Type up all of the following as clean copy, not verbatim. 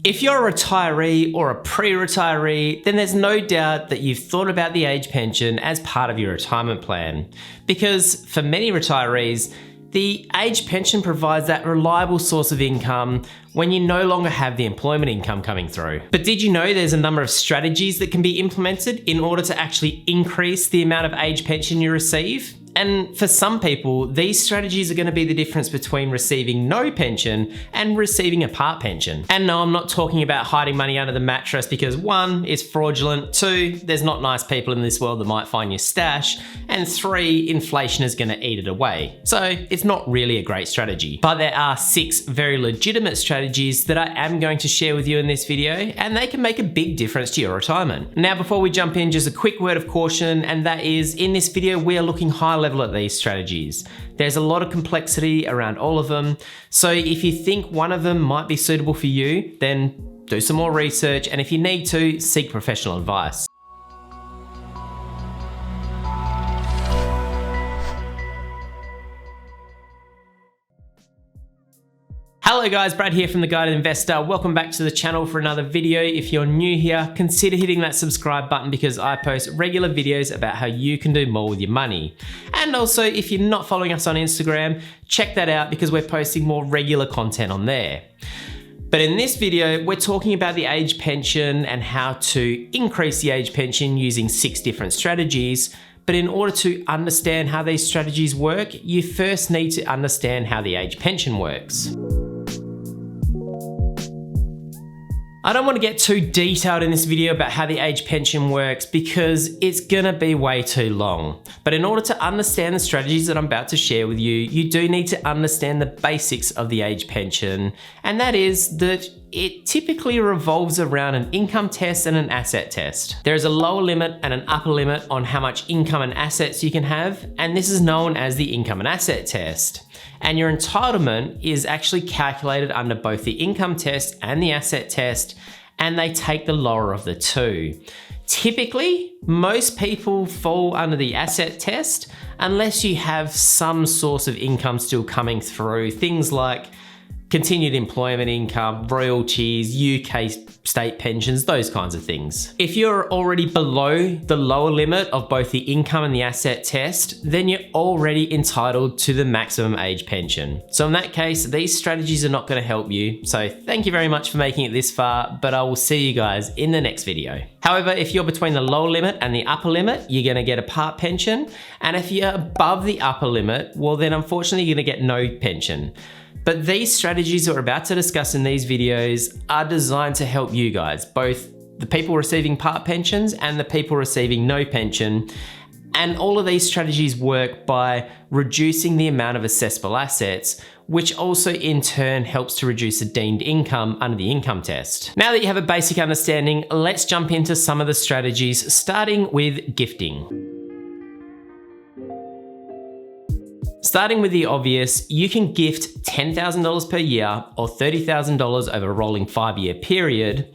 If you're a retiree or a pre-retiree, then there's no doubt that you've thought about the age pension as part of your retirement plan. Because for many retirees, the age pension provides that reliable source of income when you no longer have the employment income coming through. But did you know there's a number of strategies that can be implemented in order to actually increase the amount of age pension you receive? And for some people, these strategies are going to be the difference between receiving no pension and receiving a part pension. And no, I'm not talking about hiding money under the mattress because 1, it's fraudulent, 2, there's not nice people in this world that might find your stash, and 3, inflation is going to eat it away. So it's not really a great strategy. But there are 6 very legitimate strategies that I am going to share with you in this video, and they can make a big difference to your retirement. Now, before we jump in, just a quick word of caution, and that is in this video, we are looking high level at these strategies. There's a lot of complexity around all of them. So if you think one of them might be suitable for you, then do some more research. And if you need to, seek professional advice. Hello guys, Brad here from The Guided Investor. Welcome back to the channel for another video. If you're new here, consider hitting that subscribe button because I post regular videos about how you can do more with your money. And also, if you're not following us on Instagram, check that out because we're posting more regular content on there. But in this video, we're talking about the age pension and how to increase the age pension using 6 different strategies. But in order to understand how these strategies work, you first need to understand how the age pension works. I don't want to get too detailed in this video about how the age pension works because it's gonna be way too long. But in order to understand the strategies that I'm about to share with you, you do need to understand the basics of the age pension. And that is that it typically revolves around an income test and an asset test. There is a lower limit and an upper limit on how much income and assets you can have, and this is known as the income and asset test. And your entitlement is actually calculated under both the income test and the asset test, and they take the lower of the two. Typically, most people fall under the asset test unless you have some source of income still coming through, things like continued employment income, royalties, UK state pensions, those kinds of things. If you're already below the lower limit of both the income and the asset test, then you're already entitled to the maximum age pension. So in that case, these strategies are not going to help you. So thank you very much for making it this far, but I will see you guys in the next video. However, if you're between the lower limit and the upper limit, you're going to get a part pension. And if you're above the upper limit, well then unfortunately you're going to get no pension. But these strategies that we're about to discuss in these videos are designed to help you guys, both the people receiving part pensions and the people receiving no pension. And all of these strategies work by reducing the amount of assessable assets, which also in turn helps to reduce the deemed income under the income test. Now that you have a basic understanding, let's jump into some of the strategies, starting with gifting. Starting with the obvious, you can gift $10,000 per year or $30,000 over a rolling 5-year period,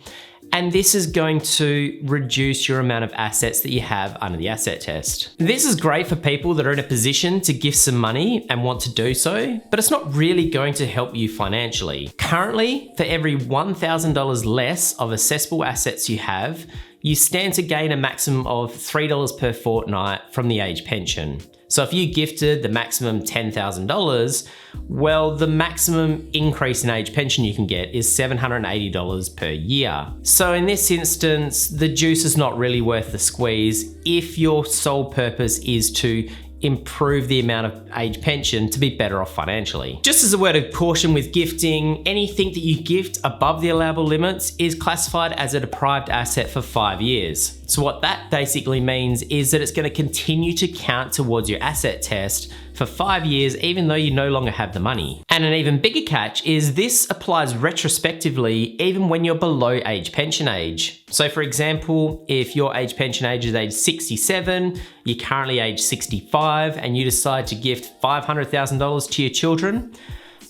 and this is going to reduce your amount of assets that you have under the asset test. This is great for people that are in a position to gift some money and want to do so, but it's not really going to help you financially. Currently, for every $1,000 less of assessable assets you have, you stand to gain a maximum of $3 per fortnight from the age pension. So if you gifted the maximum $10,000, well, the maximum increase in age pension you can get is $780 per year. So in this instance, the juice is not really worth the squeeze if your sole purpose is to improve the amount of age pension to be better off financially. Just as a word of caution with gifting, anything that you gift above the allowable limits is classified as a deprived asset for 5 years. So what that basically means is that it's going to continue to count towards your asset test for 5 years, even though you no longer have the money. And an even bigger catch is this applies retrospectively even when you're below age pension age. So for example, if your age pension age is age 67, you're currently age 65, and you decide to gift $500,000 to your children,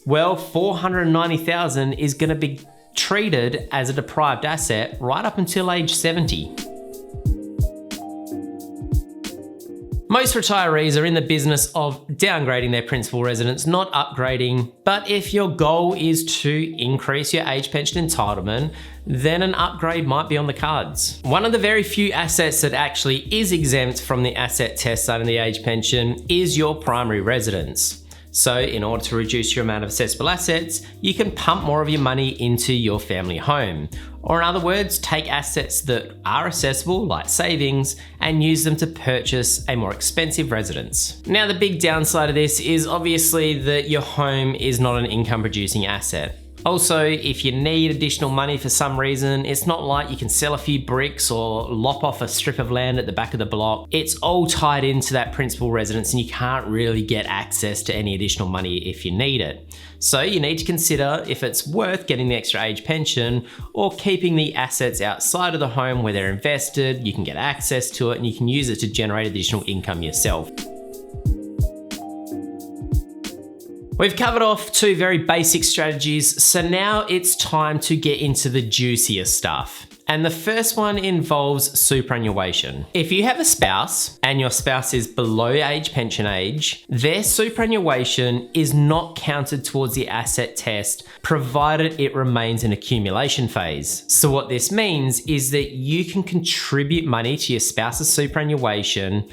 well, $490,000 is going to be treated as a deprived asset right up until age 70. Most retirees are in the business of downgrading their principal residence, not upgrading. But if your goal is to increase your age pension entitlement, then an upgrade might be on the cards. One of the very few assets that actually is exempt from the asset test under the age pension is your primary residence. So in order to reduce your amount of assessable assets, you can pump more of your money into your family home. Or in other words, take assets that are accessible, like savings, and use them to purchase a more expensive residence. Now, the big downside of this is obviously that your home is not an income producing asset. Also, if you need additional money for some reason, it's not like you can sell a few bricks or lop off a strip of land at the back of the block. It's all tied into that principal residence and you can't really get access to any additional money if you need it. So you need to consider if it's worth getting the extra age pension or keeping the assets outside of the home where they're invested. You can get access to it and you can use it to generate additional income yourself. We've covered off two very basic strategies, so now it's time to get into the juicier stuff. And the first one involves superannuation. If you have a spouse and your spouse is below age pension age, their superannuation is not counted towards the asset test, provided it remains in accumulation phase. So what this means is that you can contribute money to your spouse's superannuation,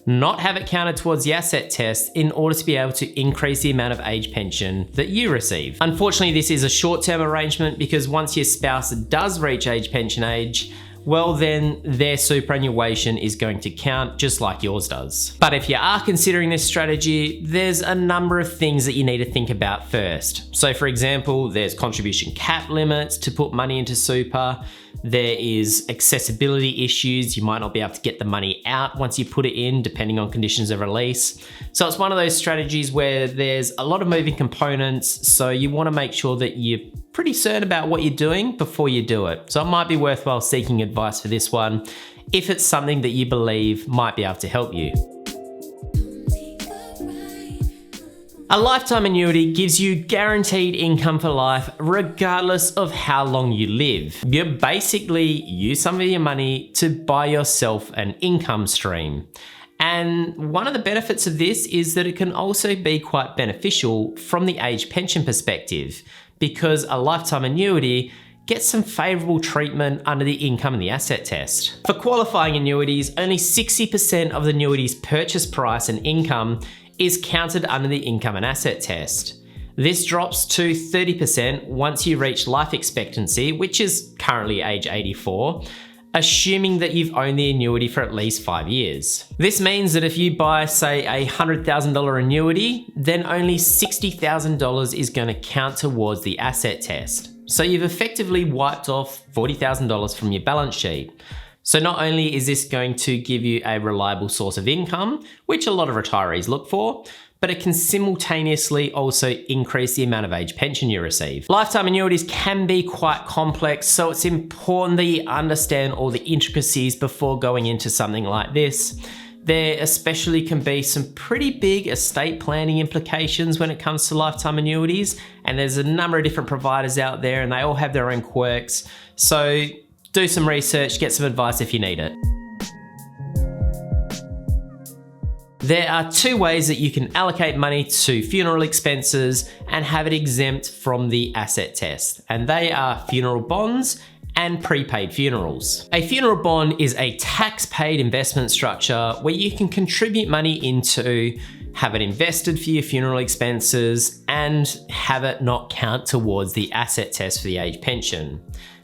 not have it counted towards the asset test in order to be able to increase the amount of age pension that you receive. Unfortunately, this is a short-term arrangement because once your spouse does reach age pension age, well then their superannuation is going to count just like yours does. But if you are considering this strategy, there's a number of things that you need to think about first. So for example, there's contribution cap limits to put money into super. There is accessibility issues. You might not be able to get the money out once you put it in, depending on conditions of release. So it's one of those strategies where there's a lot of moving components. So you want to make sure that you're pretty certain about what you're doing before you do it. So it might be worthwhile seeking advice for this one if it's something that you believe might be able to help you. A lifetime annuity gives you guaranteed income for life regardless of how long you live. You basically use some of your money to buy yourself an income stream. And one of the benefits of this is that it can also be quite beneficial from the age pension perspective, because a lifetime annuity gets some favourable treatment under the income and the asset test. For qualifying annuities, only 60% of the annuity's purchase price and income is counted under the income and asset test. This drops to 30% once you reach life expectancy, which is currently age 84, assuming that you've owned the annuity for at least 5 years. This means that if you buy, say, a $100,000 annuity, then only $60,000 is going to count towards the asset test. So you've effectively wiped off $40,000 from your balance sheet. So not only is this going to give you a reliable source of income, which a lot of retirees look for, but it can simultaneously also increase the amount of age pension you receive. Lifetime annuities can be quite complex, so it's important that you understand all the intricacies before going into something like this. There especially can be some pretty big estate planning implications when it comes to lifetime annuities, and there's a number of different providers out there and they all have their own quirks. So do some research, get some advice if you need it. There are two ways that you can allocate money to funeral expenses and have it exempt from the asset test, and they are funeral bonds and prepaid funerals. A funeral bond is a tax-paid investment structure where you can contribute money into, have it invested for your funeral expenses, and have it not count towards the asset test for the age pension.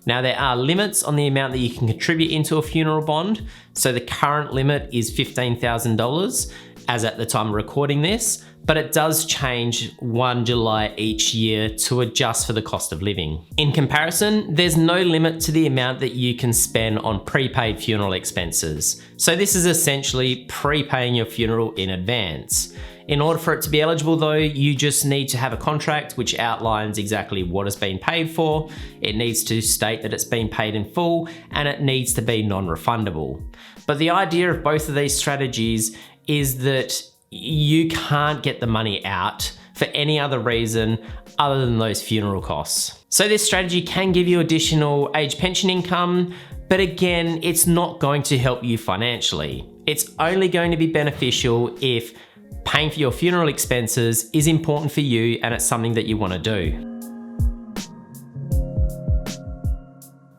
Now, there are limits on the amount that you can contribute into a funeral bond. So the current limit is $15,000 as at the time of recording this, but it does change 1 July each year to adjust for the cost of living. In comparison, there's no limit to the amount that you can spend on prepaid funeral expenses. So this is essentially prepaying your funeral in advance. In order for it to be eligible though, you just need to have a contract which outlines exactly what has been paid for. It needs to state that it's been paid in full, and it needs to be non-refundable. But the idea of both of these strategies is that you can't get the money out for any other reason other than those funeral costs. So this strategy can give you additional age pension income, but again, it's not going to help you financially. It's only going to be beneficial if paying for your funeral expenses is important for you and it's something that you want to do.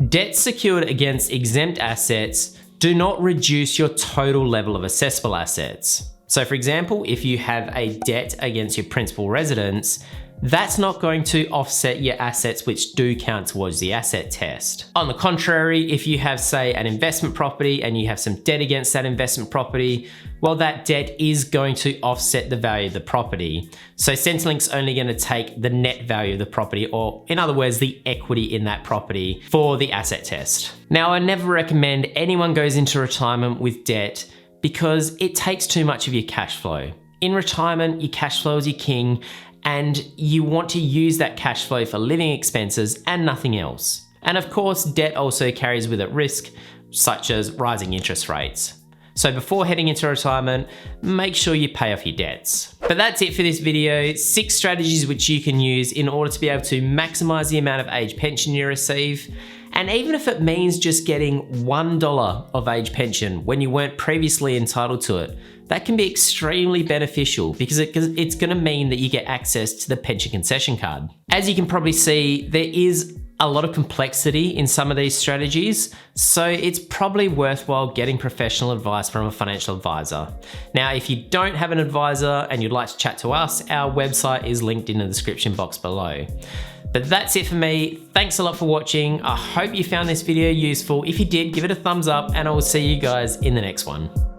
Debts secured against exempt assets do not reduce your total level of assessable assets. So for example, if you have a debt against your principal residence, that's not going to offset your assets which do count towards the asset test. On the contrary, if you have, say, an investment property and you have some debt against that investment property, well, that debt is going to offset the value of the property. So Centrelink's only going to take the net value of the property, or in other words, the equity in that property for the asset test. Now, I never recommend anyone goes into retirement with debt because it takes too much of your cash flow. In retirement, your cash flow is your king, and you want to use that cash flow for living expenses and nothing else. And of course, debt also carries with it risk, such as rising interest rates. So before heading into retirement, make sure you pay off your debts. But that's it for this video. 6 strategies which you can use in order to be able to maximize the amount of age pension you receive. And even if it means just getting $1 of age pension when you weren't previously entitled to it, that can be extremely beneficial because it's going to mean that you get access to the pension concession card. As you can probably see, there is a lot of complexity in some of these strategies, so it's probably worthwhile getting professional advice from a financial advisor. Now, if you don't have an advisor and you'd like to chat to us, our website is linked in the description box below. But that's it for me. Thanks a lot for watching. I hope you found this video useful. If you did, give it a thumbs up and I will see you guys in the next one.